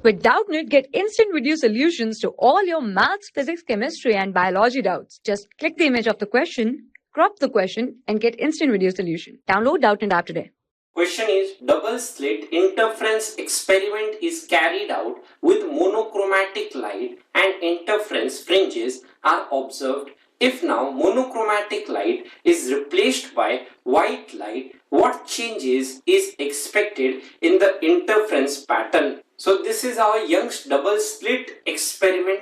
With Doubtnut, get instant video solutions to all your maths, physics, chemistry, and biology doubts. Just click the image of the question, crop the question, and get instant video solution. Download Doubtnut app today. Question is, double slit interference experiment is carried out with monochromatic light and interference fringes are observed. If now monochromatic light is replaced by white light, what changes is expected in the interference pattern? So this is our Young's double slit experiment.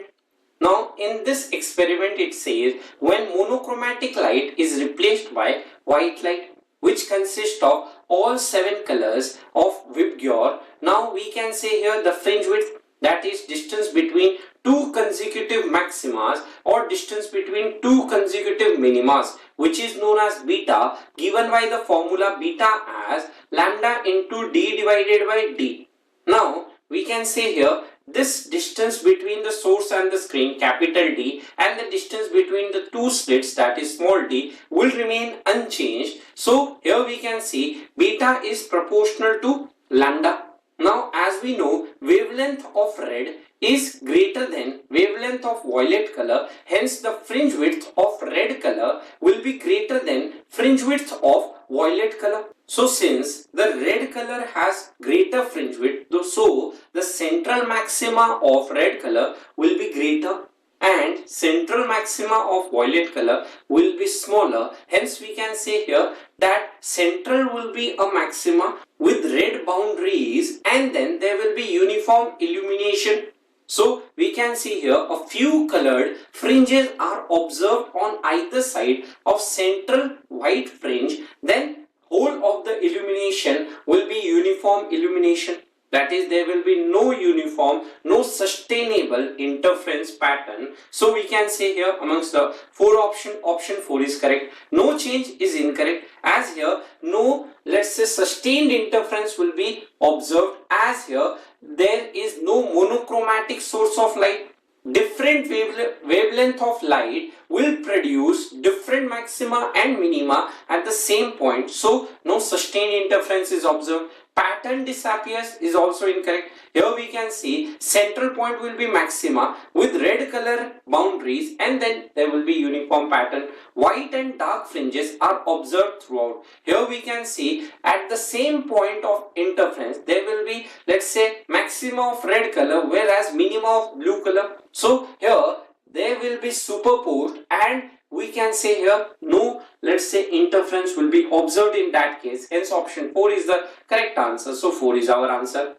Now in this experiment it says when monochromatic light is replaced by white light, which consists of all 7 colors of Vibgyor. Now we can say here the fringe width, that is distance between two consecutive maximas or distance between two consecutive minimas, which is known as beta, given by the formula beta as lambda into d divided by d. Now we can say here this distance between the source and the screen, capital D, and the distance between the two slits, that is small d, will remain unchanged. So here we can see beta is proportional to lambda. Now as we know, wavelength of red is greater than wavelength of violet color, hence the fringe width of red color will be greater than fringe width of violet color. So since the red color has greater fringe width, so the central maxima of red color will be greater and central maxima of violet color will be smaller. Hence we can say here that central will be a maxima with red boundaries and then there will be uniform illumination. So we can see here a few colored fringes are observed on either side of central white fringe. Then whole of the illumination will be uniform illumination. That is, there will be no uniform, no sustainable interference pattern. So we can say here amongst the 4 option 4 is correct. No change is incorrect, as here no, let's say, sustained interference will be observed, as here there is no monochromatic source of light. Different wavelength of light will produce different maxima and minima at the same point. So no sustained interference is observed. Pattern disappears is also incorrect. Here we can see central point will be maxima with red color boundaries and then there will be uniform pattern. White and dark fringes are observed throughout. Here we can see at the same point of interference there will be, let's say, maxima of red color whereas minima of blue color. So here they will be superposed and we can say here no, let's say, interference will be observed in that case. Hence option 4 is the correct answer. So 4 is our answer.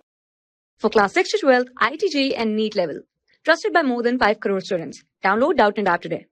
For class 6 to 12, IIT JEE and NEET level. Trusted by more than 5 crore students. Download Doubtnut app today.